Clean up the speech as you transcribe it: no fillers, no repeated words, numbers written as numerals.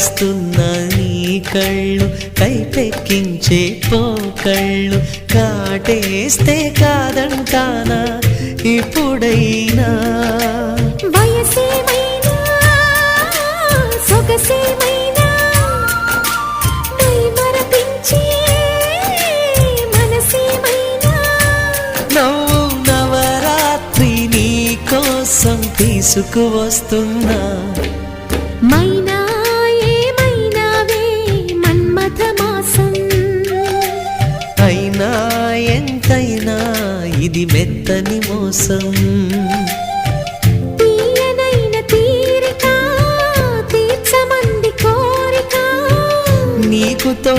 కవ్విస్తున్న నీ కళ్ళు కైపెక్కించే పోకళ్ళు కాటేస్తే కాదంటానా ఇప్పుడైనా వయసేమైనా సొగసేమైనా మరపించే మనసేమైనా నవ్వు నవరాత్రి నీ కోసం తీసుకువస్తున్నా మైనా ఏమైనావే మన్మథ మాసం అయినా ఎంతైనా ఇది మెత్తని మోసం తీయనైన తీరిక తీర్చమంది కోరిక నీకు తో